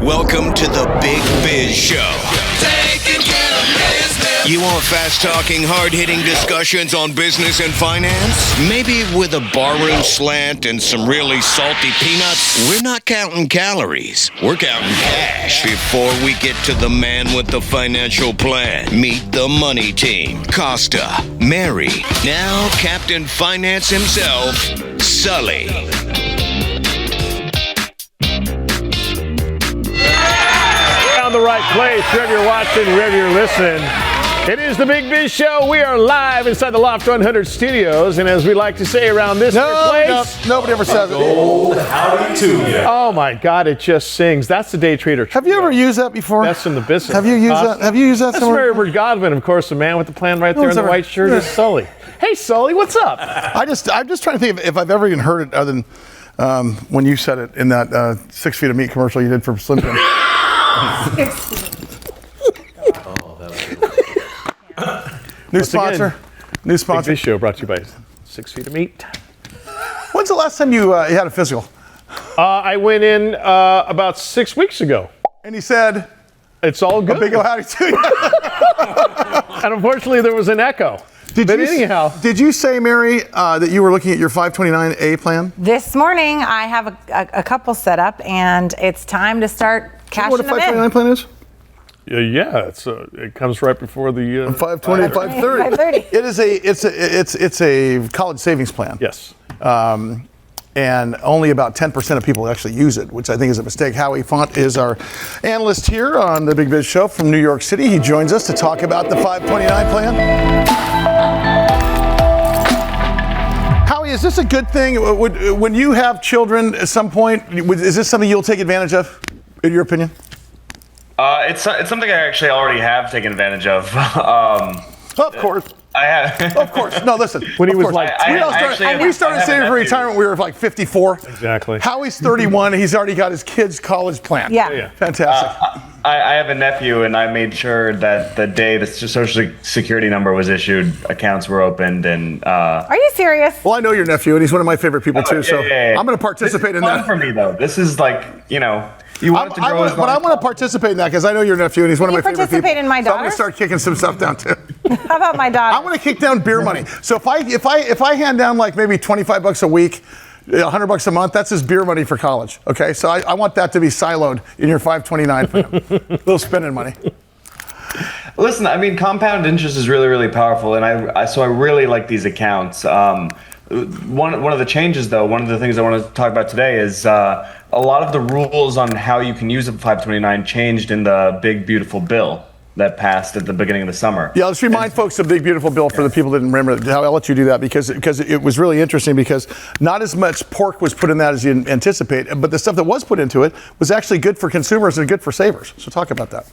Welcome to the Big Biz Show. Taking care of business. You want fast-talking, hard-hitting discussions on business and finance? Maybe with a barroom slant and some really salty peanuts? We're not counting calories. We're counting cash. Before we get to the man with the financial plan, meet the money team. Costa, Mary, now Captain Finance himself, Sully. The right place, wherever you're watching, wherever you're listening. It is the Big Biz Show. We are live inside the Loft 100 studios, and as we like to say around this place, nobody ever says it. Old howdy to you. Oh my God, it just sings. That's the day trader. Have you ever used that before? That's in the business. Have you used that? Have you used that That's somewhere? Mary Godwin, of course, the man with the plan right there in the white shirt is Sully. Hey, Sully, what's up? I'm just trying to think if I've ever even heard it other than when you said it in that 6 feet of meat commercial you did for Slim Jim. New sponsor. New sponsor. Big Biz Show brought to you by 6 feet of meat. When's the last time you had a physical? I went in about 6 weeks ago. And he said, it's all good. A big ol' howdy to you. And unfortunately, there was an echo. Did you say, Mary, that you were looking at your 529A plan? This morning, I have a couple set up, and it's time to start cashing them in. What a 529 plan is? Yeah, it comes right before the 520 and 530. It's a college savings plan. Yes. And only about 10% of people actually use it, which I think is a mistake. Howie Font is our analyst here on the Big Biz Show from New York City. He joins us to talk about the 529 plan. Howie, is this a good thing? When you have children at some point, is this something you'll take advantage of, in your opinion? It's something I actually already have taken advantage of. Of course. I have. Of course. No, listen. When he was like, we started saving for retirement. We were like 54. Exactly. Howie's 31. He's already got his kid's college plan. Yeah. Fantastic. I have a nephew, and I made sure that the day the Social Security number was issued, accounts were opened, and. Are you serious? Well, I know your nephew, and he's one of my favorite people too. So I'm going to participate in that. For me, though, this is like You want it to grow but I want to participate in that because I know your nephew and he's one of my favorite people. Participate in my So I'm daughter? going to start kicking some stuff down too. How about my daughter? I'm going to kick down beer money. So if I hand down like maybe $25 a week, $100 a month, that's his beer money for college. Okay, so I want that to be siloed in your 529 plan. Little spending money. Listen, I mean, compound interest is really, really powerful, and I really like these accounts. One of the changes, though, one of the things I want to talk about today is a lot of the rules on how you can use a 529 changed in the Big Beautiful Bill that passed at the beginning of the summer. Yeah, let's remind folks of the Big Beautiful Bill for the people that didn't remember. I'll let you do that because it was really interesting because not as much pork was put in that as you anticipate, but the stuff that was put into it was actually good for consumers and good for savers. So talk about that.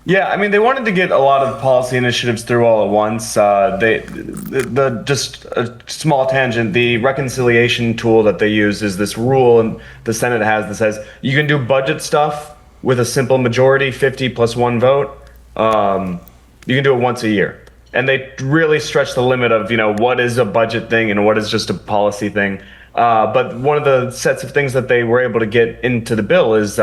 Yeah, I mean, they wanted to get a lot of policy initiatives through all at once. Just a small tangent, the reconciliation tool that they use is this rule and the Senate has that says you can do budget stuff with a simple majority, 50 plus one vote. You can do it once a year. And they really stretch the limit of, what is a budget thing and what is just a policy thing. But one of the sets of things that they were able to get into the bill is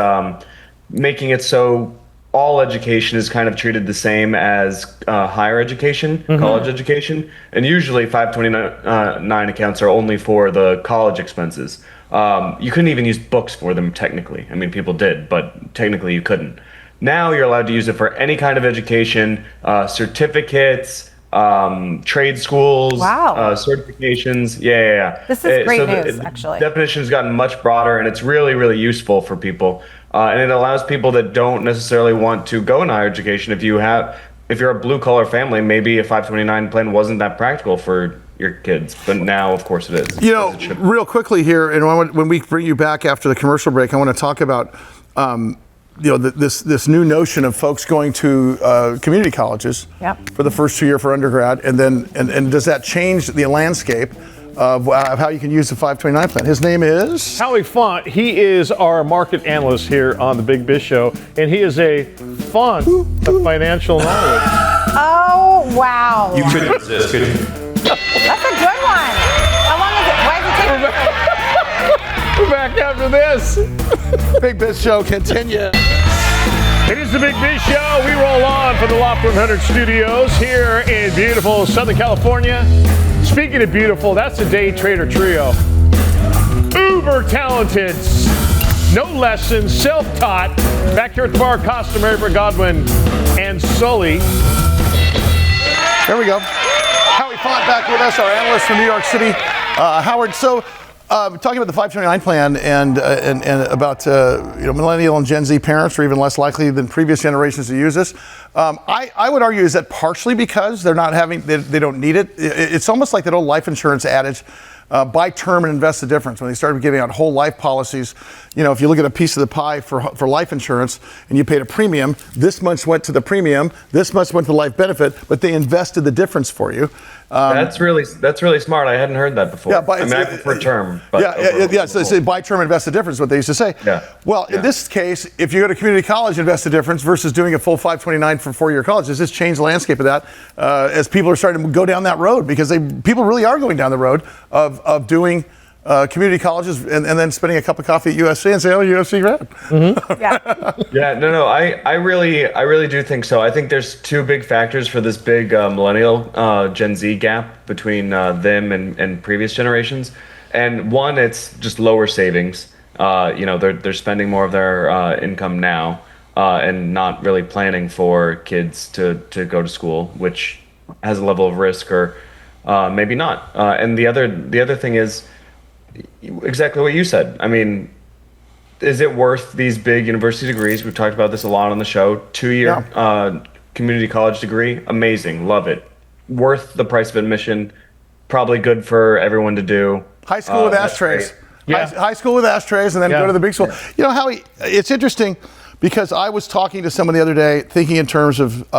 making it so all education is kind of treated the same as higher education, college education. And usually 529 accounts are only for the college expenses. You couldn't even use books for them technically. I mean, people did, but technically you couldn't. Now you're allowed to use it for any kind of education, certificates, trade schools, certifications. Yeah. This is great news, actually. The definition has gotten much broader, and it's really, really useful for people. And it allows people that don't necessarily want to go in higher education. If you're a blue collar family, maybe a 529 plan wasn't that practical for your kids, but now, of course, it is. Real quickly here, and when we bring you back after the commercial break, I want to talk about this new notion of folks going to community colleges for the first 2 year for undergrad, and does that change the landscape of how you can use the 529 plan? His name is Howie Font. He is our market analyst here on the Big Biz Show, and he is a font of financial knowledge. Oh, wow. You couldn't resist, could you? That's a good one. How long is it? Why is it taking back after this. Big Biz Show continue. It is the Big Biz Show. We roll on from the Loft 100 studios here in beautiful Southern California. Speaking of beautiful, that's the Day Trader Trio. Uber talented, no lessons, self-taught. Back here at the bar, Costa, Mary Godwin, and Sully. There we go. Howie Font back with us, our analyst from New York City. Howard, so talking about the 529 plan and about millennial and Gen Z parents are even less likely than previous generations to use this. I would argue is that partially because they're not having, they don't need it. It's almost like that old life insurance adage. Buy term and invest the difference. When they started giving out whole life policies, if you look at a piece of the pie for life insurance and you paid a premium, this much went to the premium, this much went to the life benefit, but they invested the difference for you. That's really smart. I hadn't heard that before. Yeah, I prefer term. But So buy term, invest the difference is what they used to say. Yeah. Well, in this case, if you go to community college, invest the difference versus doing a full 529 for 4-year college, does this change the landscape of that as people are starting to go down that road? Because people really are going down the road of doing community colleges and then spending a cup of coffee at USC and say, oh, USC grad. Mm-hmm. Yeah. No. I really do think so. I think there's two big factors for this big millennial Gen Z gap between them and previous generations. And one, it's just lower savings. They're spending more of their income now and not really planning for kids to go to school, which has a level of risk or maybe not. And the other thing is exactly what you said. I mean, is it worth these big university degrees? We've talked about this a lot on the show. 2-year community college degree, amazing, love it. Worth the price of admission, probably good for everyone to do. High school with ashtrays. High school with ashtrays and then go to the big school. Howie, it's interesting because I was talking to someone the other day thinking in terms of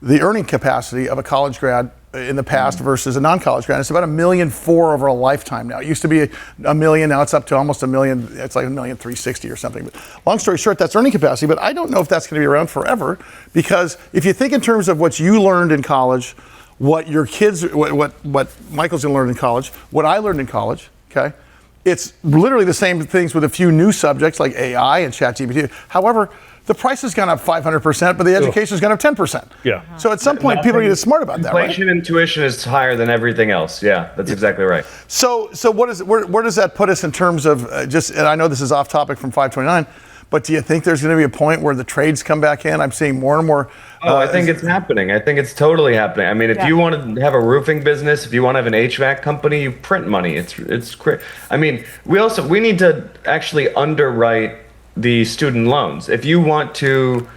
the earning capacity of a college grad in the past versus a non-college grad. It's about $1.4 million over a lifetime now. It used to be $1 million, now it's up to almost $1 million. It's like $1,360,000 or something. But long story short, that's earning capacity. But I don't know if that's going to be around forever, because if you think in terms of what you learned in college, what your kids, what Michael's going to learn in college, what I learned in college, okay, it's literally the same things with a few new subjects like AI and ChatGPT. However, the price has gone up 500%, but the education has gone up 10%. Yeah. So at some point, people need to get smart about that, right? Inflation and tuition is higher than everything else. Yeah, that's exactly right. So where does that put us in terms of and I know this is off topic from 529, but do you think there's going to be a point where the trades come back in? I'm seeing more and more. I think it's happening. I think it's totally happening. I mean, if you want to have a roofing business, if you want to have an HVAC company, you print money. It's great. I mean, we need to actually underwrite the student loans. If you want to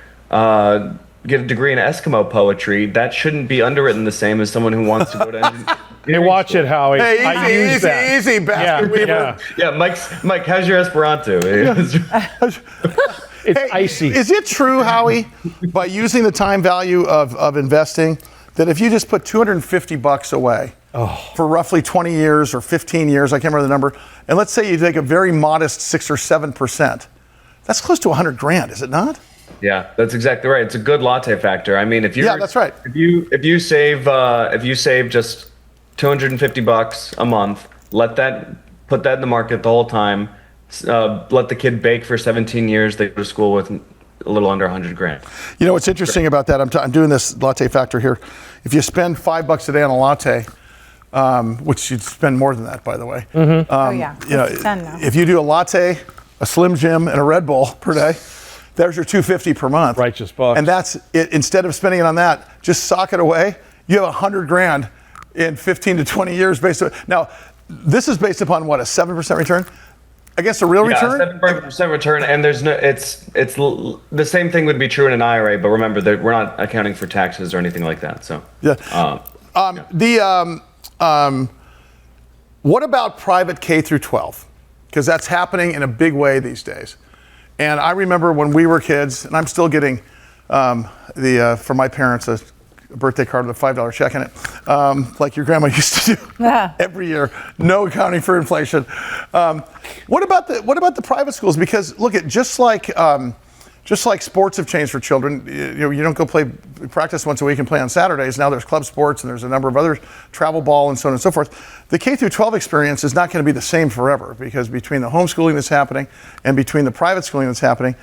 get a degree in Eskimo poetry, that shouldn't be underwritten the same as someone who wants to go to Hey, watch it, Howie. Hey, easy, bastard Weaver. Yeah, Mike, how's your Esperanto? It's icy. Is it true, Howie, by using the time value of investing, that if you just put $250 away for roughly 20 years or 15 years, I can't remember the number, and let's say you take a very modest 6 or 7%, that's close to $100,000, is it not? Yeah, that's exactly right. It's a good latte factor. I mean, that's right. If you save just $250 a month, put that in the market the whole time. Let the kid bake for 17 years. They go to school with a little under $100,000. You know what's interesting about that? I'm doing this latte factor here. If you spend $5 a day on a latte, which you'd spend more than that, by the way. Mm-hmm. If you do a latte, a Slim Jim, and a Red Bull per day, there's your $250 per month. Righteous bucks. And that's it. Instead of spending it on that, just sock it away. You have $100,000 in 15 to 20 years based on. Now, this is based upon what, a 7% return? Against a real return? 7% return, and there's no. It's the same thing would be true in an IRA, but remember that we're not accounting for taxes or anything like that. So what about private K through 12? Because that's happening in a big way these days. And I remember when we were kids, and I'm still getting from my parents a birthday card with a $5 check in it, like your grandma used to do every year. No accounting for inflation. What about the private schools? Because look at just like just like sports have changed for children. You don't go practice once a week and play on Saturdays. Now there's club sports and there's a number of other travel ball and so on and so forth. The K through 12 experience is not going to be the same forever, because between the homeschooling that's happening and between the private schooling that's happening,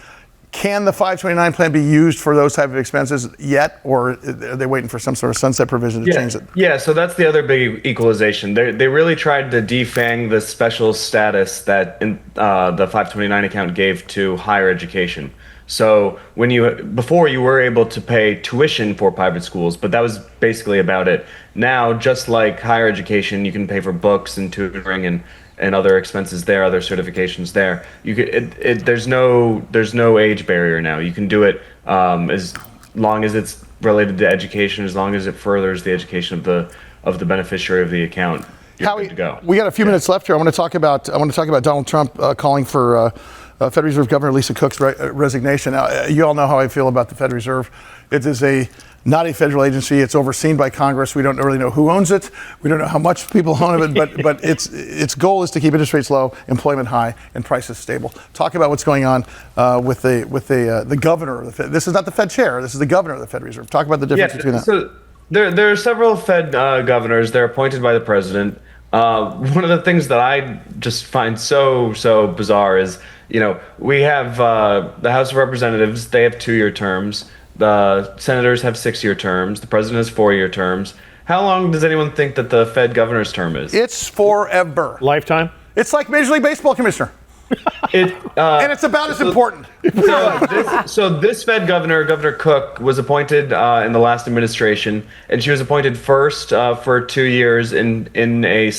can the 529 plan be used for those type of expenses yet, or are they waiting for some sort of sunset provision to change it? Yeah, so that's the other big equalization. They really tried to defang the special status that the 529 account gave to higher education. So before you were able to pay tuition for private schools, but that was basically about it. Now, just like higher education, you can pay for books and tutoring and other expenses there, other certifications there. There's no age barrier now. You can do it as long as it's related to education, as long as it furthers the education of the beneficiary of the account. Howie, good to go. we got a few minutes left here. I want to talk about Donald Trump calling for Federal Reserve Governor Lisa Cook's resignation. Now, you all know how I feel about the Federal Reserve. It is not a federal agency. It's overseen by Congress. We don't really know who owns it. We don't know how much people own it, but its goal is to keep interest rates low, employment high, and prices stable. Talk about what's going on with the governor of the Fed. This is not the Fed chair. This is the governor of the Federal Reserve. Talk about the difference between that. So there are several Fed governors. They're appointed by the president. One of the things that I just find so bizarre is, we have the House of Representatives. They have 2-year terms. The senators have 6-year terms. The president has 4-year terms. How long does anyone think that the Fed governor's term is? It's forever. Lifetime? It's like Major League Baseball commissioner. And it's about as important. So this Fed governor, Governor Cook, was appointed in the last administration, and she was appointed first for 2 years in a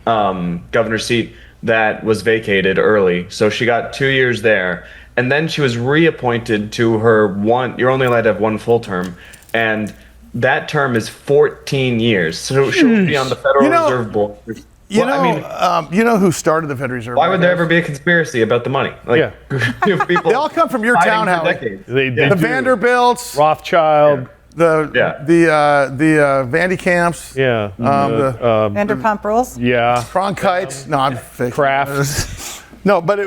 governor seat that was vacated early. So she got 2 years there. And then she was reappointed to her you're only allowed to have one full term. And that term is 14 years. So she'll be on the Federal Reserve Board. You know who started the Federal Reserve? Why would there ever be a conspirity about the money? They all come from your town, Howie. The Vanderbilts, Rothschild. The Vandy Camps. Yeah. Vanderpump Rules. Yeah. Cronkites. No, I'm fake. Kraft. No, but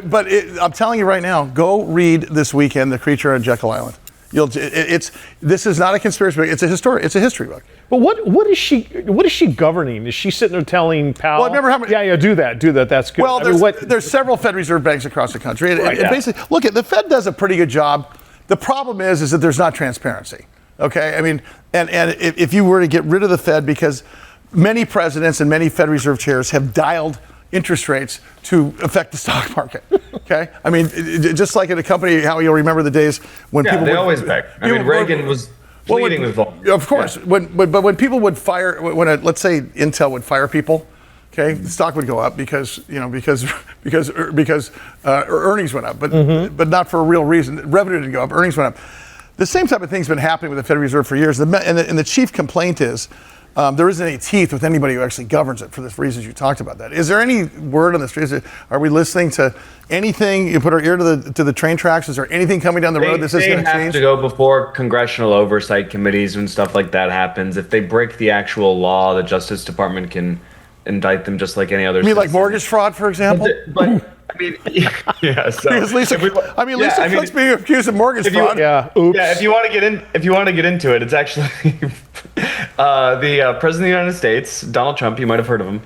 I'm telling you right now, go read this weekend The Creature on Jekyll Island. This is not a conspiracy book. It's a history book. But what is she governing? Is she sitting there telling Powell? Well, remember how many? Yeah, do that. That's good. Well, there's several Fed Reserve banks across the country. Basically, look, the Fed does a pretty good job. The problem is that there's not transparency. Okay, I mean, and if you were to get rid of the Fed, because many presidents and many Fed Reserve chairs have dialed interest rates to affect the stock market. Okay, I mean, just like in a company, how you'll remember the days when people always beg. I mean, Reagan was pleading with volume. Of course, but when people would fire, let's say Intel would fire people, okay, the stock would go up because earnings went up, but not for a real reason. Revenue didn't go up, earnings went up. The same type of thing's been happening with the Federal Reserve for years, and the chief complaint is there isn't any teeth with anybody who actually governs it for the reasons you talked about that. Is there any word on the street? Are we listening to anything? You put our ear to the train tracks. Is there anything coming down the road that's going to change? They have to go before congressional oversight committees when stuff like that happens. If they break the actual law, the Justice Department can indict them just like any other. You mean like mortgage fraud, for example? But I mean, yeah. So Lisa Cook's being accused of mortgage fraud. Oops. Yeah. If you want to get into it, it's actually the President of the United States, Donald Trump. You might have heard of him.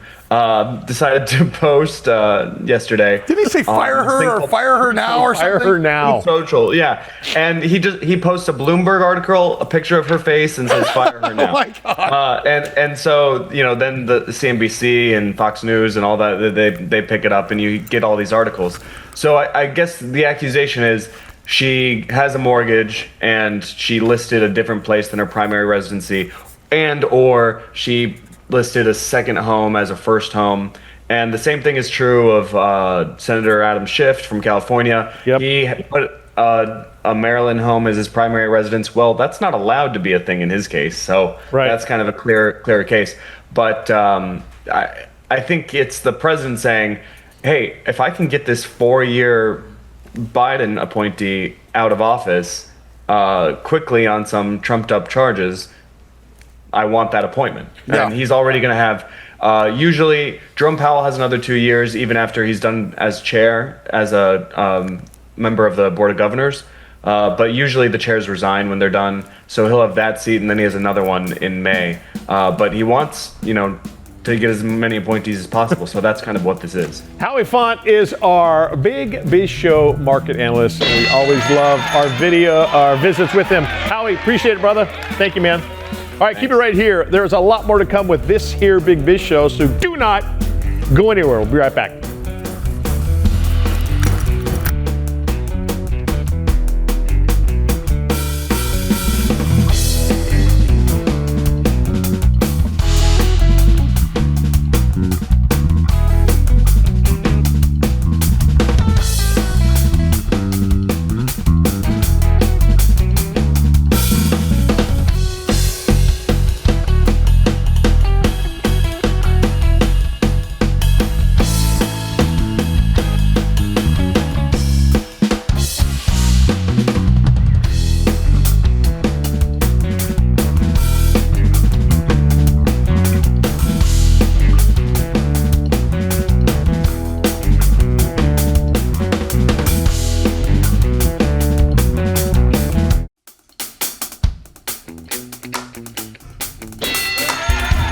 Decided to post yesterday. Did he say fire her or fire her now or something? Fire her now. Social, yeah. And he posts a Bloomberg article, a picture of her face, and says fire her now. Oh my God. And so then the CNBC and Fox News and all that they pick it up, and you get all these articles. So I guess the accusation is she has a mortgage and she listed a different place than her primary residency, or she listed a second home as a first home. And the same thing is true of Senator Adam Schiff from California. Yep. He put a Maryland home as his primary residence. Well, that's not allowed to be a thing in his case. So That's kind of a clear case. But I think it's the president saying, hey, if I can get this 4-year Biden appointee out of office quickly on some trumped up charges, I want that appointment. Yeah. And he's already going to have, usually Jerome Powell has another 2 years, even after he's done as chair, as a member of the Board of Governors. But usually the chairs resign when they're done, so he'll have that seat, and then he has another one in May. But he wants, to get as many appointees as possible, so that's kind of what this is. Howie Font is our Big Biz Show market analyst, and we always love our visits with him. Howie, appreciate it, brother. Thank you, man. All right, keep it right here. There's a lot more to come with this here Big Biz Show, so do not go anywhere. We'll be right back.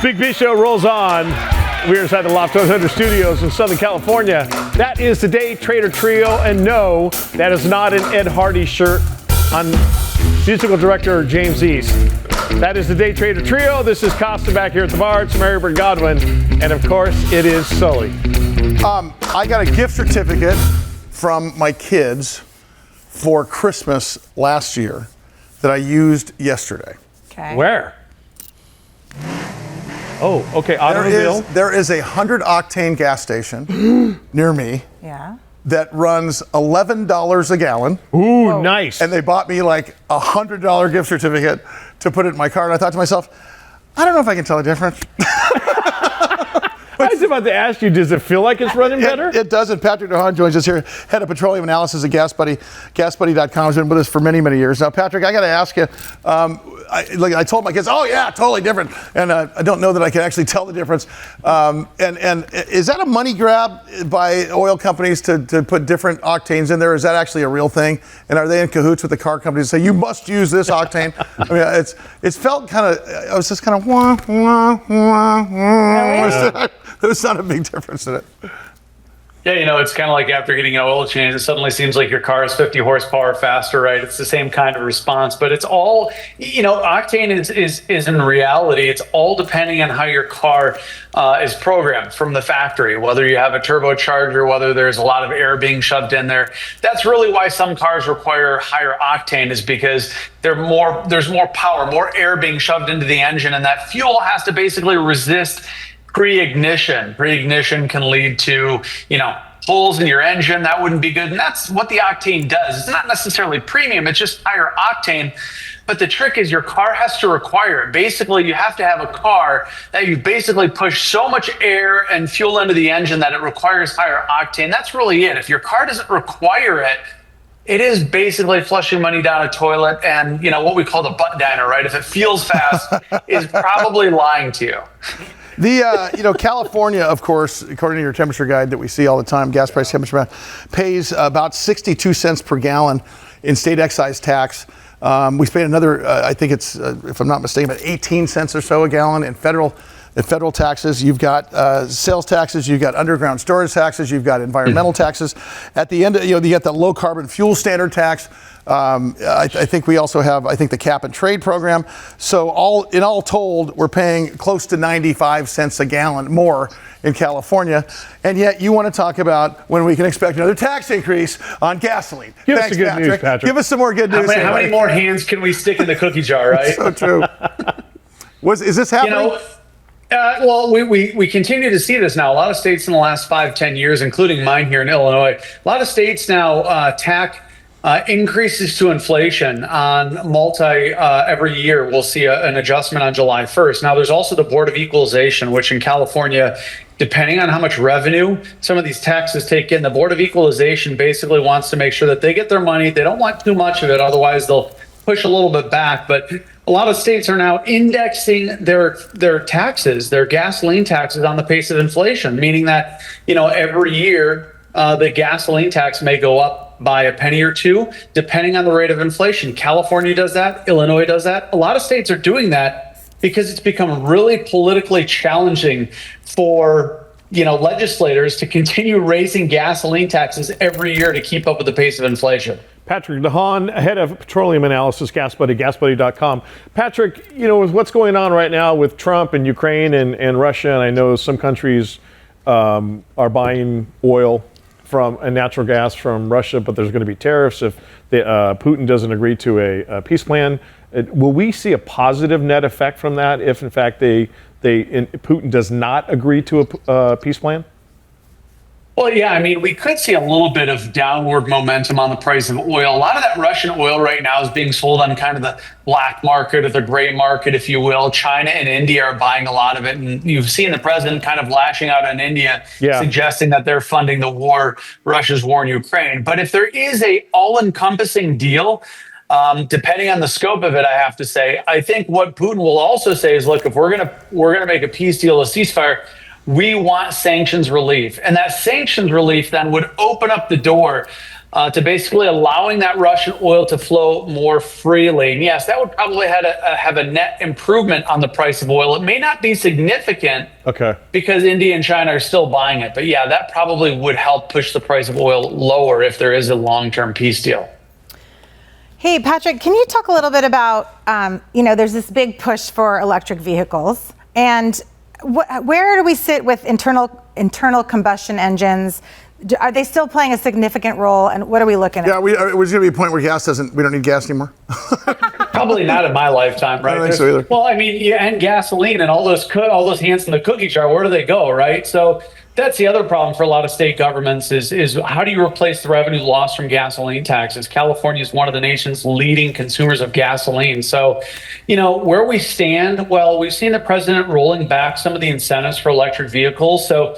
Big Biz Show rolls on. We're inside the Loft 100 studios in Southern California. That is the Day Trader Trio, and no, that is not an Ed Hardy shirt on musical director James East. That is the Day Trader Trio. This is Costa back here at the bar. It's Mary Bird Godwin, and of course, it is Sully. I got a gift certificate from my kids for Christmas last year that I used yesterday. Okay. Where? Oh, okay. Automobile. There is a 100 octane gas station near me Yeah. that runs $11 a gallon. Ooh, nice. And they bought me like a $100 gift certificate to put it in my car. And I thought to myself, I don't know if I can tell the difference. I was about to ask you, does it feel like it's running better? It doesn't. Patrick DeHaan joins us here, head of petroleum analysis at GasBuddy. GasBuddy.com has been with us for many, many years. Now, Patrick, I got to ask you, I told my kids, oh yeah, totally different. And I don't know that I can actually tell the difference. And is that a money grab by oil companies to put different octanes in there? Is that actually a real thing? And are they in cahoots with the car companies and say, you must use this octane? I mean, it's felt kind of, I was just kind of, wah, wah, wah, wah. There's not a big difference in it. Yeah, it's kind of like after getting an oil change, it suddenly seems like your car is 50 horsepower faster, right? It's the same kind of response, but it's all, octane is in reality, it's all depending on how your car is programmed from the factory, whether you have a turbocharger, whether there's a lot of air being shoved in there. That's really why some cars require higher octane, is because there's more power, more air being shoved into the engine, and that fuel has to basically resist pre-ignition. Pre-ignition can lead to, holes in your engine. That wouldn't be good. And that's what the octane does. It's not necessarily premium. It's just higher octane. But the trick is your car has to require it. Basically, you have to have a car that you basically push so much air and fuel into the engine that it requires higher octane. That's really it. If your car doesn't require it, it is basically flushing money down a toilet and, what we call the butt diner, right? If it feels fast, is probably lying to you. California, of course, according to your temperature guide that we see all the time, gas price temperature pays about 62 cents per gallon in state excise tax. We pay another, I think it's, if I'm not mistaken, about 18 cents or so a gallon in federal taxes. You've got sales taxes, you've got underground storage taxes, you've got environmental taxes. At the end, you get the low carbon fuel standard tax. I think we also have, the cap and trade program. So all told, we're paying close to 95 cents a gallon more in California. And yet you want to talk about when we can expect another tax increase on gasoline. Give us some good news, Patrick. Give us some more good news. How many more hands can we stick in the cookie jar, right? So true. Is this happening? Well, we continue to see this now. A lot of states in the last 5-10 years, including mine here in Illinois, a lot of states now tack increases to inflation on every year. We'll see an adjustment on July 1st. Now, there's also the Board of Equalization, which in California, depending on how much revenue some of these taxes take in, the Board of Equalization basically wants to make sure that they get their money. They don't want too much of it. Otherwise, they'll push a little bit back. But a lot of states are now indexing their taxes, their gasoline taxes, on the pace of inflation, meaning that, every year the gasoline tax may go up by a penny or two, depending on the rate of inflation. California does that. Illinois does that. A lot of states are doing that because it's become really politically challenging for legislators to continue raising gasoline taxes every year to keep up with the pace of inflation. Patrick DeHaan, head of petroleum analysis, GasBuddy, GasBuddy.com. Patrick, with what's going on right now with Trump and Ukraine and Russia, and I know some countries are buying oil and natural gas from Russia, but there's going to be tariffs if Putin doesn't agree to a peace plan. Will we see a positive net effect from that if, in fact, Putin does not agree to a peace plan? Well, yeah, we could see a little bit of downward momentum on the price of oil. A lot of that Russian oil right now is being sold on kind of the black market or the gray market, if you will. China and India are buying a lot of it. And you've seen the president kind of lashing out on India, suggesting that they're funding the war, Russia's war in Ukraine. But if there is a all-encompassing deal, depending on the scope of it, I have to say, I think what Putin will also say is, look, if we're gonna make a peace deal, a ceasefire, we want sanctions relief. And that sanctions relief then would open up the door to basically allowing that Russian oil to flow more freely. And yes, that would probably have a net improvement on the price of oil. It may not be significant because India and China are still buying it. But yeah, that probably would help push the price of oil lower if there is a long-term peace deal. Hey, Patrick, can you talk a little bit about, there's this big push for electric vehicles, and where do we sit with internal combustion engines? Are they still playing a significant role, and what are we looking at? Yeah, there's going to be a point where we don't need gas anymore. Probably not in my lifetime, right? I don't think so either. Well, and gasoline and all those hands in the cookie jar, where do they go, right? So that's the other problem for a lot of state governments is how do you replace the revenue lost from gasoline taxes? California is one of the nation's leading consumers of gasoline. So, where we stand, well, we've seen the president rolling back some of the incentives for electric vehicles. So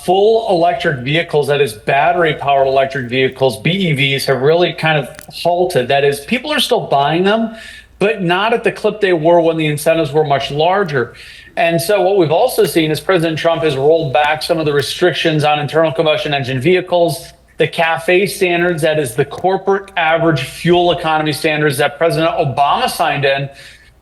full electric vehicles, that is battery-powered electric vehicles, BEVs, have really kind of halted. That is, people are still buying them, but not at the clip they were when the incentives were much larger. And so what we've also seen is President Trump has rolled back some of the restrictions on internal combustion engine vehicles, the CAFE standards, that is the corporate average fuel economy standards that President Obama signed in.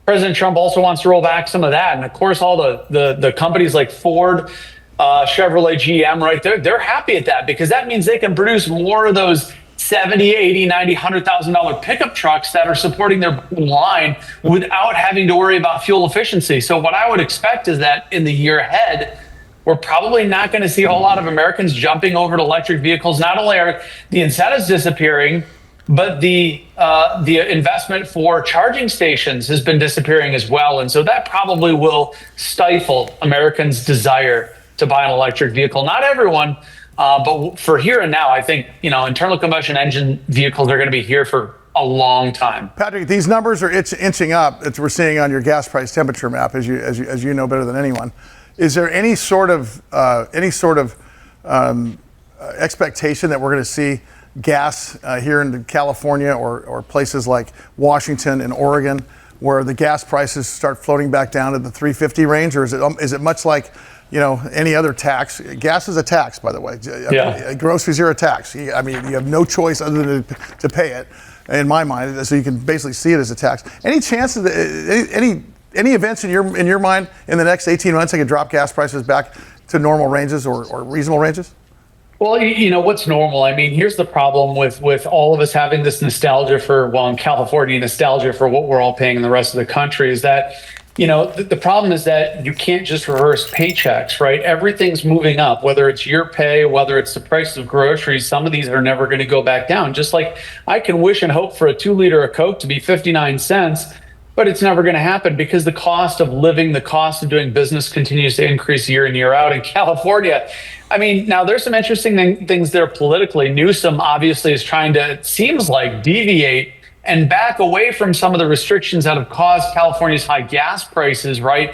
President Trump also wants to roll back some of that. And of course, all the companies like Ford, Chevrolet, GM, right, they're happy at that because that means they can produce more of those $70,000, $80,000, $90,000, $100,000 pickup trucks that are supporting their line without having to worry about fuel efficiency. So what I would expect is that in the year ahead, we're probably not going to see a whole lot of Americans jumping over to electric vehicles. Not only are the incentives disappearing, but the investment for charging stations has been disappearing as well. And so that probably will stifle Americans' desire to buy an electric vehicle. Not everyone, but for here and now, I think, internal combustion engine vehicles are going to be here for a long time. Patrick, these numbers are inching up that we're seeing on your gas price temperature map, as you know better than anyone. Is there any sort of expectation that we're going to see gas here in California or places like Washington and Oregon, where the gas prices start floating back down to the $3.50 range, or is it much like any other tax? Gas is a tax, by the way. Groceries are a tax. You have no choice other than to pay it, in my mind. So you can basically see it as a tax. Any chances that any events in your mind in the next 18 months that could drop gas prices back to normal ranges or reasonable ranges? Well, what's normal? Here's the problem with all of us having this nostalgia for, in California, nostalgia for what we're all paying in the rest of the country is that, the problem is that you can't just reverse paychecks, right? Everything's moving up, whether it's your pay, whether it's the price of groceries. Some of these are never going to go back down. Just like I can wish and hope for a 2-liter of Coke to be 59 cents, but it's never going to happen because the cost of living, the cost of doing business continues to increase year in, year out in California. Now there's some interesting things there politically. Newsom obviously is trying to, it seems like, deviate and back away from some of the restrictions that have caused California's high gas prices, right?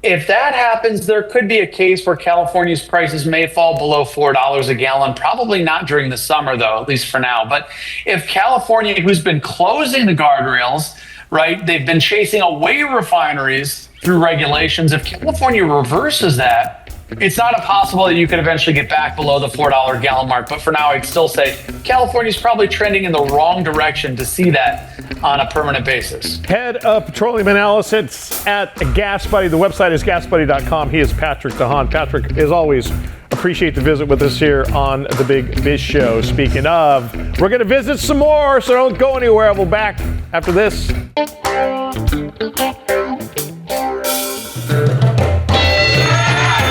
If that happens, there could be a case where California's prices may fall below $4 a gallon. Probably not during the summer, though, at least for now. But if California, who's been closing the guardrails, right, they've been chasing away refineries through regulations. If California reverses that, it's not impossible that you could eventually get back below the $4 gallon mark. But for now, I'd still say California's probably trending in the wrong direction to see that on a permanent basis. Head of Petroleum Analysis at GasBuddy. The website is gasbuddy.com. He is Patrick DeHaan. Patrick, as always, appreciate the visit with us here on the Big Biz Show. Speaking of, we're going to visit some more, so don't go anywhere. We'll be back after this.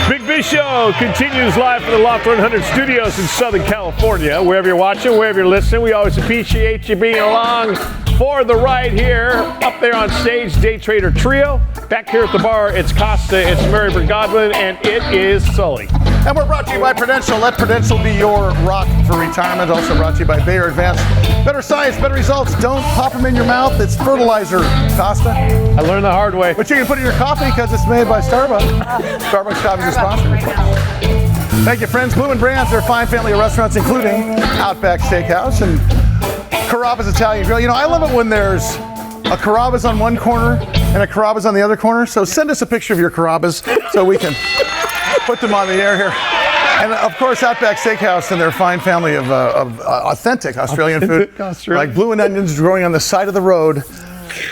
Big Biz Show continues live from the Loft 100 studios in Southern California. Wherever you're watching, wherever you're listening, we always appreciate you being along for the ride here. Up there on stage, Day Trader Trio. Back here at the bar, it's Costa, it's Mary Godwin, and it is Sully. And we're brought to you by Prudential. Let Prudential be your rock for retirement. Also brought to you by Bayer Advanced. Better science, better results. Don't pop them in your mouth. It's fertilizer, Costa. I learned the hard way. But you can put it in your coffee because it's made by Starbucks. Starbucks coffee is a sponsor. Thank you, friends. Blue and Brands, their fine family of restaurants, including Outback Steakhouse and Carrabba's Italian Grill. You know, I love it when there's a Carrabba's on one corner and a Carrabba's on the other corner. So send us a picture of your Carrabba's so we can put them on the air here. And of course, Outback Steakhouse and their fine family of authentic Australian food. Like blue and onions growing on the side of the road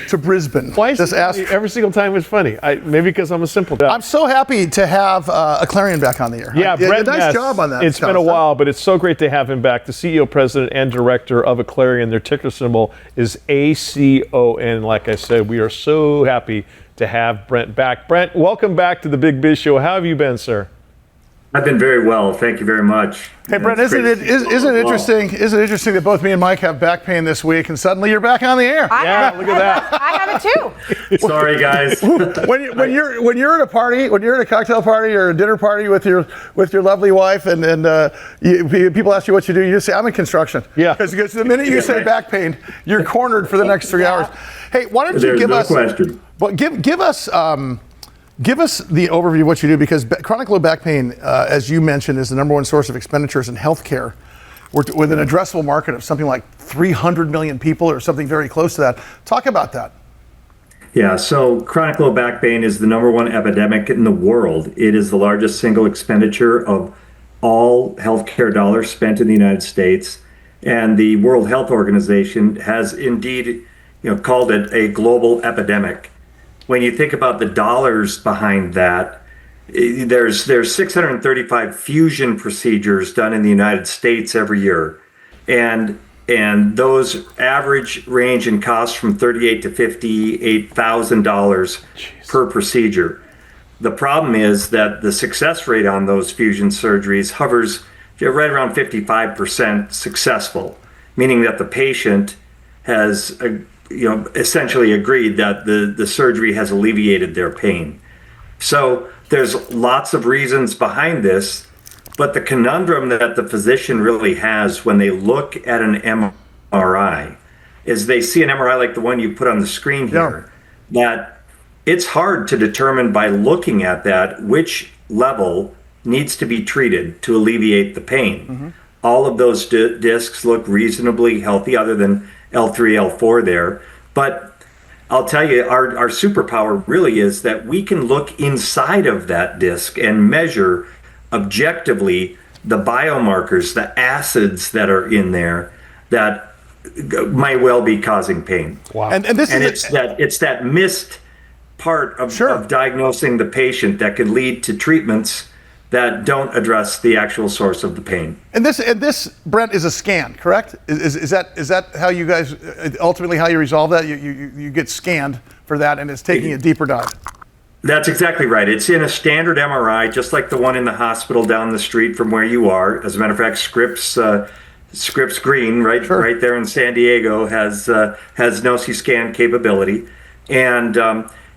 to Brisbane. Why is every single time it's funny? Maybe because I'm a simple guy. I'm so happy to have Aclarion back on the air. Yeah, Brent nice Ness. job on that. It's been a while, but it's so great to have him back. The CEO, president, and director of Aclarion. Their ticker symbol is ACON. Like I said, we are so happy to have Brent back. Brent, welcome back to the Big Biz Show. How have you been, sir? I've been very well. Thank you very much. Hey, Brent, isn't it interesting? Isn't it interesting that both me and Mike have back pain this week, and suddenly you're back on the air? Look at that. I have it too. Sorry, guys. when you're at a party, when you're at a cocktail party or a dinner party with your lovely wife, and people ask you what you do, you just say, "I'm in construction." Yeah. Because the minute you say back pain, you're cornered for the next 3 hours. Hey, why don't you give us? Question. Well, give us. Give us the overview of what you do, because chronic low back pain, as you mentioned, is the number one source of expenditures in healthcare, with an addressable market of something like 300 million people or something very close to that. Talk about that. Yeah, so chronic low back pain is the number one epidemic in the world. It is the largest single expenditure of all healthcare dollars spent in the United States. And the World Health Organization has indeed, called it a global epidemic. When you think about the dollars behind that, there's 635 fusion procedures done in the United States every year, and those average range in cost from $38,000 to $58,000 per procedure. The problem is that the success rate on those fusion surgeries hovers right around 55% successful, meaning that the patient has essentially agreed that the surgery has alleviated their pain. So there's lots of reasons behind this, but the conundrum that the physician really has when they look at an MRI is they see an MRI like the one you put on the screen here, that it's hard to determine by looking at that which level needs to be treated to alleviate the pain. Mm-hmm. All of those discs look reasonably healthy, other than L3, L4 there. But I'll tell you, our superpower really is that we can look inside of that disc and measure objectively the biomarkers, the acids that are in there that might well be causing pain. Wow. And it's that missed part of diagnosing the patient that can lead to treatments that don't address the actual source of the pain. And this, Brent, is a scan, correct? Is that how you guys ultimately how you resolve that? You get scanned for that, and it's taking a deeper dive. That's exactly right. It's in a standard MRI, just like the one in the hospital down the street from where you are. As a matter of fact, Scripps Green, right there in San Diego, has NOCI scan capability, and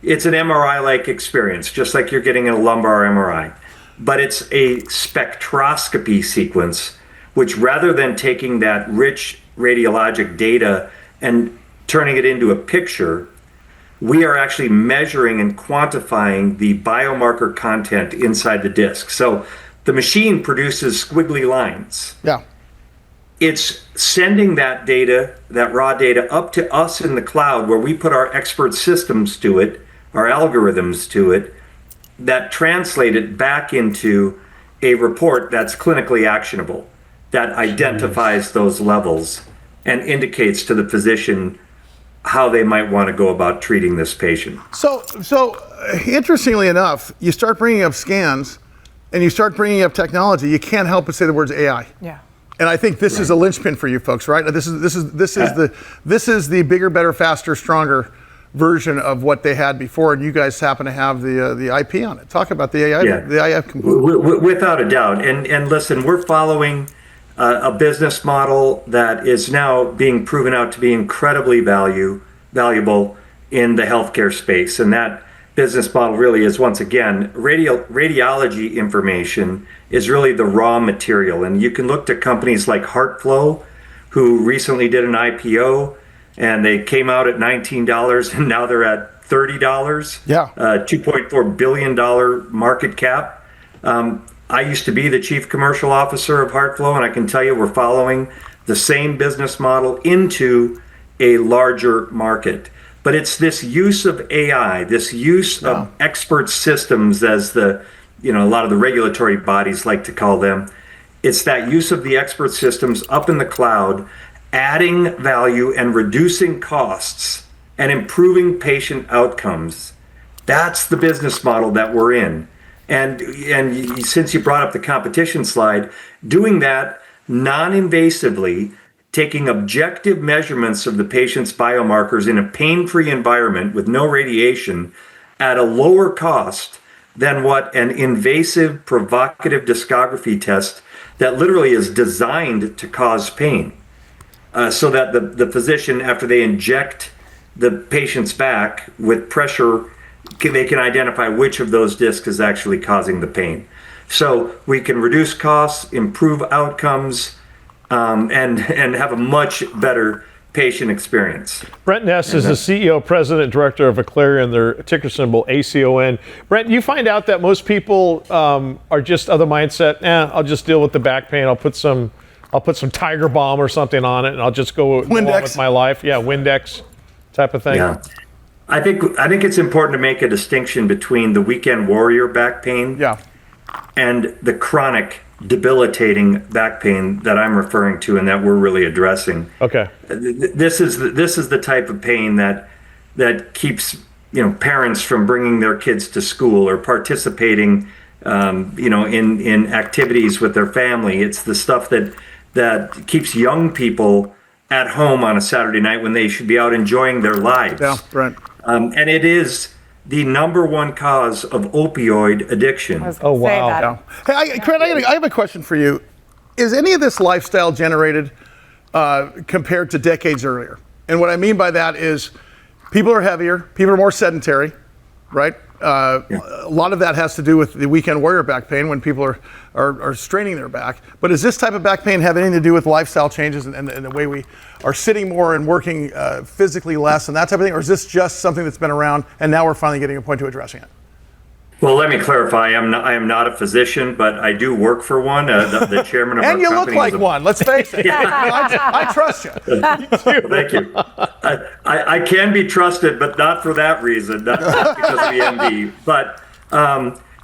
it's an MRI-like experience, just like you're getting a lumbar MRI. But it's a spectroscopy sequence, which rather than taking that rich radiologic data and turning it into a picture, we are actually measuring and quantifying the biomarker content inside the disc. So the machine produces squiggly lines. Yeah. It's sending that data, that raw data, up to us in the cloud, where we put our expert systems to it, our algorithms to it, that translate it back into a report that's clinically actionable, that identifies those levels and indicates to the physician how they might want to go about treating this patient. So interestingly enough, you start bringing up scans and you start bringing up technology, you can't help but say the words AI. Yeah. And I think this is a linchpin for you folks, right? This is the bigger, better, faster, stronger version of what they had before, and you guys happen to have the IP on it. Talk about the AI, the AI component. Without a doubt. And listen, we're following a business model that is now being proven out to be incredibly valuable in the healthcare space. And that business model really is, once again, radiology information is really the raw material. And you can look to companies like HeartFlow, who recently did an IPO, and they came out at $19 and now they're at $30. Yeah. $2.4 billion market cap. I used to be the chief commercial officer of HeartFlow, and I can tell you we're following the same business model into a larger market. But it's this use of AI, this use of expert systems, as a lot of the regulatory bodies like to call them. It's that use of the expert systems up in the cloud, adding value and reducing costs and improving patient outcomes. That's the business model that we're in. And since you brought up the competition slide, doing that non-invasively, taking objective measurements of the patient's biomarkers in a pain-free environment with no radiation at a lower cost than what an invasive, provocative discography test that literally is designed to cause pain. So that the physician, after they inject the patient's back with pressure, they can identify which of those discs is actually causing the pain. So we can reduce costs, improve outcomes, and have a much better patient experience. Brent Ness is the CEO, President, and Director of Aclarion, their ticker symbol ACON. Brent, you find out that most people are just of the mindset, I'll just deal with the back pain. I'll put some Tiger Balm or something on it, and I'll just go on with my life. Yeah, Windex type of thing. Yeah, I think it's important to make a distinction between the weekend warrior back pain and the chronic debilitating back pain that I'm referring to and that we're really addressing. Okay. This is the type of pain that keeps parents from bringing their kids to school or participating in activities with their family. It's the stuff that keeps young people at home on a Saturday night when they should be out enjoying their lives. Yeah, right. And it is the number one cause of opioid addiction. Oh, wow. Yeah. Hey, Brent, I have a question for you. Is any of this lifestyle generated compared to decades earlier? And what I mean by that is people are heavier, people are more sedentary, right? A lot of that has to do with the weekend warrior back pain when people are straining their back. But does this type of back pain have anything to do with lifestyle changes and the way we are sitting more and working physically less and that type of thing? Or is this just something that's been around and now we're finally getting a point to addressing it? Well, let me clarify. I am not a physician, but I do work for one. The chairman of our company. And you look like one. Let's face it. I trust you. Thank you. I can be trusted, but not for that reason, not because of the MD.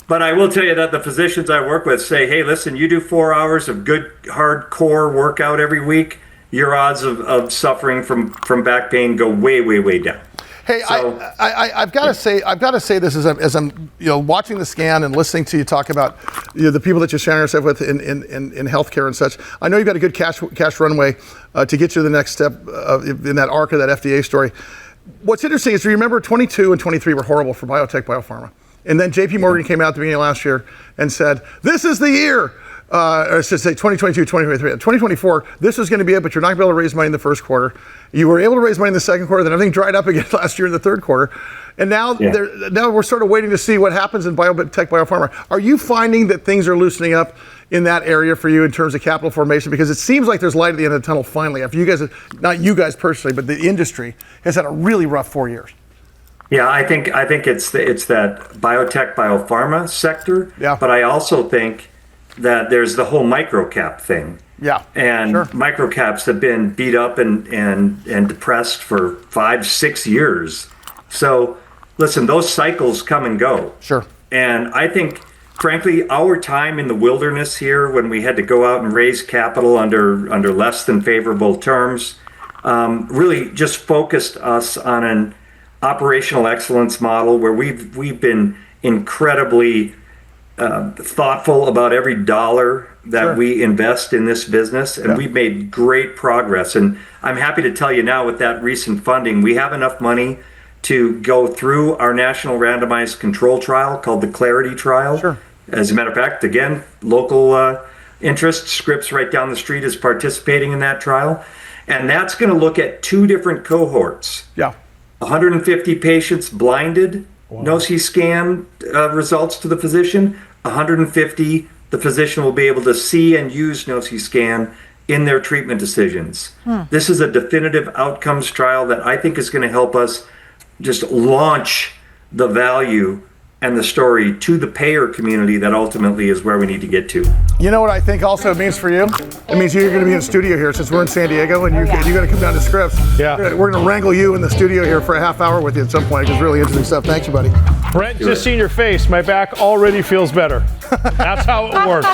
But I will tell you that the physicians I work with say, hey, listen, you do 4 hours of good hardcore workout every week, your odds of suffering from back pain go way, way, way down. Hey, so, I've got to say this as I'm watching the scan and listening to you talk about the people that you're sharing yourself with in healthcare and such. I know you've got a good cash runway to get you to the next step in that arc of that FDA story. What's interesting is, you remember 22 and 23 were horrible for biotech, biopharma. And then JP Morgan came out at the beginning of last year and said, this is the year. Or I should say 2022, 2023. 2024, this is going to be it, but you're not going to be able to raise money in the first quarter. You were able to raise money in the second quarter, then everything dried up again last year in the third quarter. And now we're sort of waiting to see what happens in biotech, biopharma. Are you finding that things are loosening up in that area for you in terms of capital formation? Because it seems like there's light at the end of the tunnel finally. After you guys, not you guys personally, but the industry has had a really rough 4 years. Yeah, I think it's that biotech, biopharma sector. Yeah. But I also think that there's the whole microcap thing. Yeah. And microcaps have been beat up and depressed for 5-6 years. So listen, those cycles come and go. Sure. And I think, frankly, our time in the wilderness here, when we had to go out and raise capital under less than favorable terms, really just focused us on an operational excellence model where we've been incredibly thoughtful about every dollar that we invest in this business, and we've made great progress. And I'm happy to tell you now, with that recent funding, we have enough money to go through our national randomized control trial called the Clarity Trial. Sure. As a matter of fact, again, local interest, Scripps right down the street is participating in that trial. And that's going to look at 2 different cohorts. Yeah. 150 patients blinded, no-see scan results to the physician. 150, the physician will be able to see and use no-see scan in their treatment decisions. This is a definitive outcomes trial that I think is going to help us just launch the value and the story to the payer community that ultimately is where we need to get to. You know what I think also it means for you? It means you're going to be in the studio here since we're in San Diego, and you're going to come down to Scripps. Yeah. We're going to wrangle you in the studio here for a half hour with you at some point. It's really interesting stuff. Thanks, you, buddy. Brent, just seen your face. My back already feels better. That's how it works.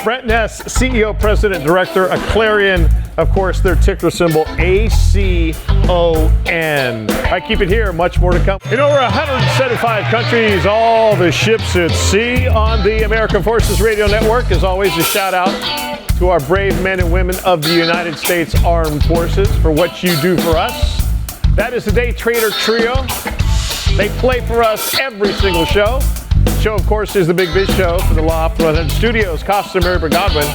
Brent Ness, CEO, President, Director, Aclarion. Of course, their ticker symbol, ACON. I keep it here. Much more to come. In over 175 countries, all the ships at sea on the American Forces Radio Network. As always, a shout out to our brave men and women of the United States Armed Forces for what you do for us. That is the Day Trader Trio. They play for us every single show. The show, of course, is the Big Biz Show for the Loft 100 Studios. Costa, Mary Godwin,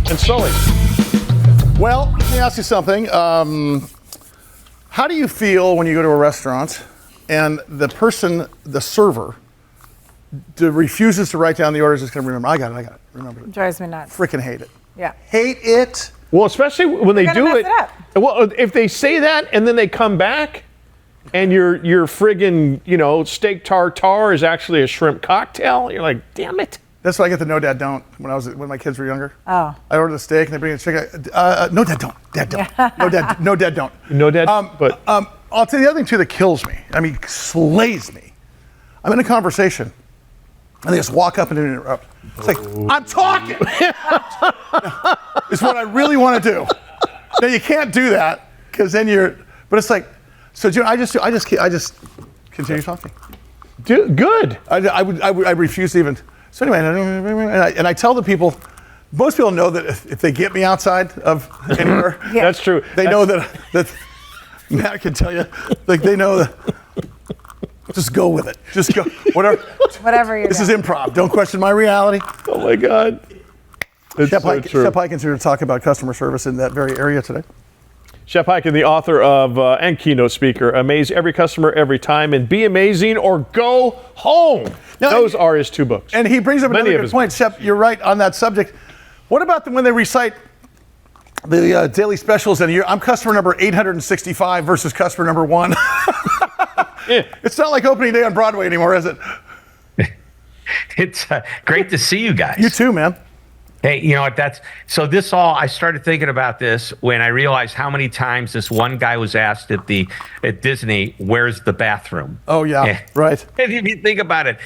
and Sully. Well, let me ask you something. How do you feel when you go to a restaurant and the person, the server, refuses to write down the orders? It's going to remember. I got it. Remember it. Drives me nuts. Freaking hate it. Yeah. Hate it. Well, especially when they do it. Well, if they say that and then they come back and your friggin', steak tartare is actually a shrimp cocktail, you're like, damn it. That's why I get the no dad don't when my kids were younger. Oh. I order the steak and they bring in chicken. No dad don't. Dad don't. No dad don't. No dad. But I'll tell you the other thing too that kills me. I mean, slays me. I'm in a conversation and they just walk up and interrupt. It's like, I'm talking. It's what I really want to do. Now you can't do that because then but it's like, so I just continue talking. Good. I refuse to even. So anyway, and I tell the people, most people know that if they get me outside of anywhere, That's true. They know that Matt can tell you, like they know that. Just go with it. Just go. Whatever you're This doing. is improv. Don't question my reality. Oh my God. It's Shep so true. Hyken's here to talk about customer service in that very area today. Shep Hyken, the author of and keynote speaker, Amaze Every Customer Every Time and Be Amazing or Go Home. Now, Those are his 2 books. And he brings up another good point. Shep, you're right on that subject. What about when they recite the daily specials and I'm customer number 865 versus customer number 1? It's not like opening day on Broadway anymore, is it? It's great to see you guys. You too, man. Hey, you know what? I started thinking about this when I realized how many times this one guy was asked at Disney, where's the bathroom? Oh, yeah, right. And if you think about it,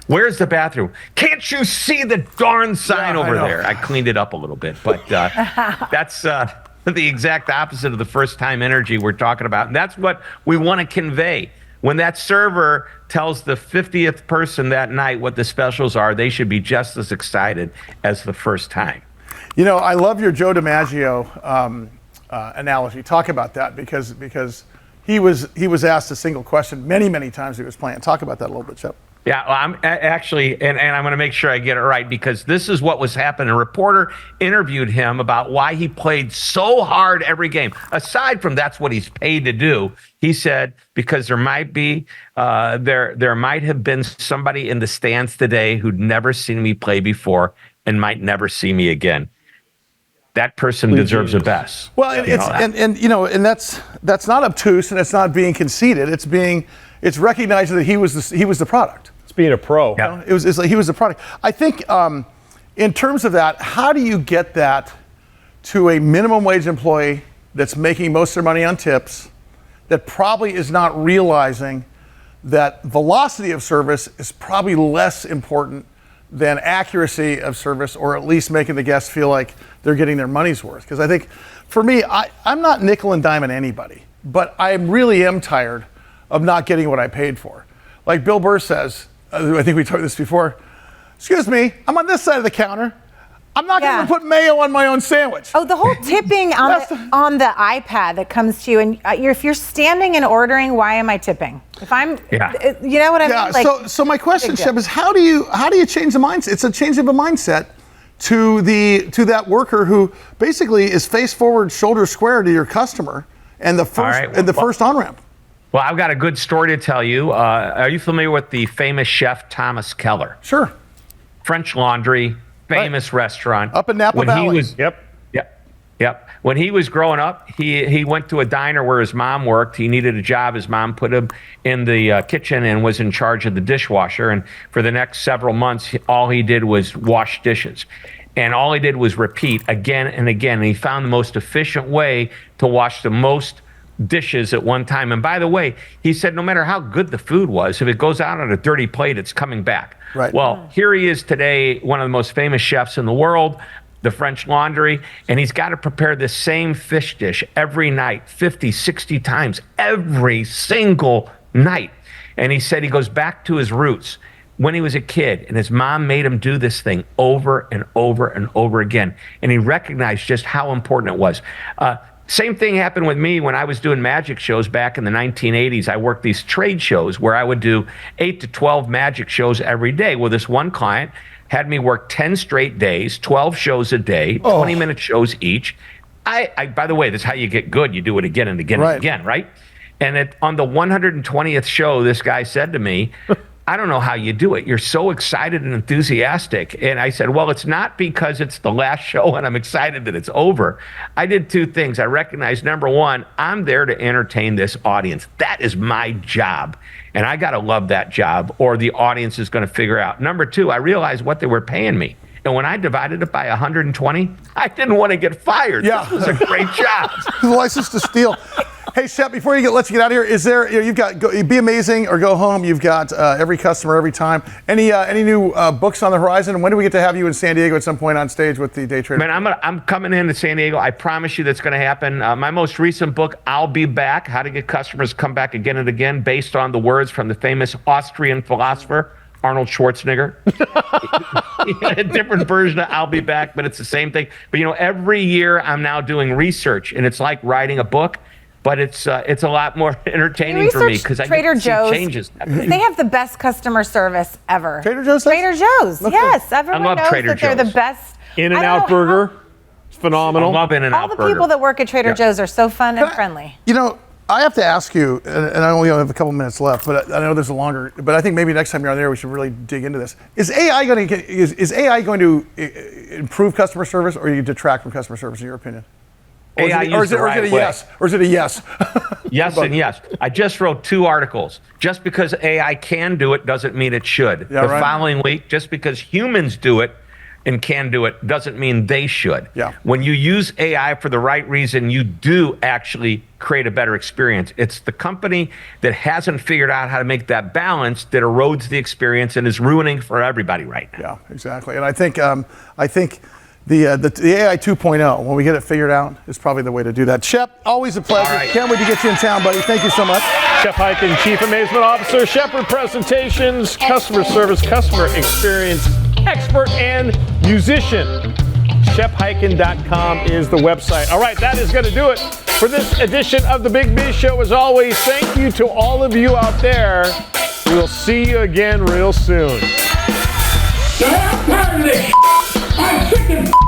where's the bathroom? Can't you see the darn sign over there? I cleaned it up a little bit, but that's the exact opposite of the first time energy we're talking about. And that's what we want to convey. When that server tells the 50th person that night what the specials are, they should be just as excited as the first time. I love your Joe DiMaggio analogy. Talk about that because he was asked a single question many times he was playing. Talk about that a little bit, Shep. Yeah, well, I'm actually, and I'm going to make sure I get it right because this is what was happening. A reporter interviewed him about why he played so hard every game. Aside from that's what he's paid to do, he said because there might be, there might have been somebody in the stands today who'd never seen me play before and might never see me again. That person deserves the best. Well, and that's not obtuse and it's not being conceited. It's recognizing that he was the product. It's being a pro. Yeah. It's like he was the product. I think in terms of that, how do you get that to a minimum wage employee that's making most of their money on tips, that probably is not realizing that velocity of service is probably less important than accuracy of service, or at least making the guests feel like they're getting their money's worth. Because I think, for me, I'm not nickel and diming anybody, but I really am tired of not getting what I paid for. Like Bill Burr says, I think we talked this before, excuse me, I'm on this side of the counter. I'm not going to put mayo on my own sandwich. Oh, the whole tipping on the iPad that comes to you, and if you're standing and ordering, why am I tipping? If I'm, you know what I mean? Like, so my question, Shep, is how do you change the mindset? It's a change of a mindset to that worker who basically is face forward, shoulder square to your customer, and the first on ramp. Well, I've got a good story to tell you. Are you familiar with the famous chef Thomas Keller? Sure. French Laundry. Famous restaurant up in Napa Valley. Yep. When he was growing up, he went to a diner where his mom worked. He needed a job. His mom put him in the kitchen and was in charge of the dishwasher. And for the next several months, all he did was wash dishes. And all he did was repeat again and again. And he found the most efficient way to wash the most dishes at one time. And by the way, he said no matter how good the food was, if it goes out on a dirty plate, it's coming back. Right. Well, here he is today, one of the most famous chefs in the world, the French Laundry, and he's got to prepare the same fish dish every night, 50, 60 times, every single night. And he said he goes back to his roots when he was a kid, and his mom made him do this thing over and over and over again. And he recognized just how important it was. Same thing happened with me when I was doing magic shows back in the 1980s. I worked these trade shows where I would do 8 to 12 magic shows every day. Well, this one client had me work 10 straight days, 12 shows a day, 20-minute shows each. By the way, this is how you get good. You do it again and again and again, right? And on the 120th show, this guy said to me, I don't know how you do it. You're so excited and enthusiastic. And I said, well, it's not because it's the last show and I'm excited that it's over. I did two things. I recognized, number one, I'm there to entertain this audience. That is my job. And I got to love that job, or the audience is going to figure out. Number two, I realized what they were paying me. And when I divided it by 120, I didn't want to get fired. Yeah. This was a great job. The license to steal. Hey, Shep, before let's get out of here. Is there, you've got Be Amazing or Go Home. You've got Every Customer, Every Time. Any new books on the horizon? And when do we get to have you in San Diego at some point on stage with the Day Trader? Man, I'm coming into San Diego. I promise you that's going to happen. My most recent book, I'll Be Back, How to Get Customers to Come Back Again and Again, based on the words from the famous Austrian philosopher, Arnold Schwarzenegger. He had a different version of I'll Be Back, but it's the same thing. But, every year I'm now doing research, and it's like writing a book. But it's a lot more entertaining for me because I get to see changes. They have the best customer service ever. Trader Joe's? Trader Joe's, yes. Everyone knows that they're the best. In-N-Out Burger, it's phenomenal. I love In-N-Out Burger. All the people that work at Trader Joe's are so fun and friendly. I have to ask you, and I only have a couple minutes left, but I know there's but I think maybe next time you're on there, we should really dig into this. Is AI going to improve customer service, or detract from customer service, in your opinion? Or is it a yes? Or is it a yes? Yes and yes. I just wrote 2 articles. Just because AI can do it doesn't mean it should. The following week, just because humans do it and can do it doesn't mean they should. Yeah. When you use AI for the right reason, you do actually create a better experience. It's the company that hasn't figured out how to make that balance that erodes the experience and is ruining for everybody right now. Yeah, exactly. And I think the AI 2.0, when we get it figured out, is probably the way to do that. Shep, always a pleasure. Right. Can't wait to get you in town, buddy. Thank you so much. Shep Hyken, Chief Amazement Officer, Shepard Presentations, Customer Service, Customer Experience Expert, and Musician. ShepHyken.com is the website. All right, that is going to do it for this edition of the Big Biz Show. As always, thank you to all of you out there. We will see you again real soon. I'm sick of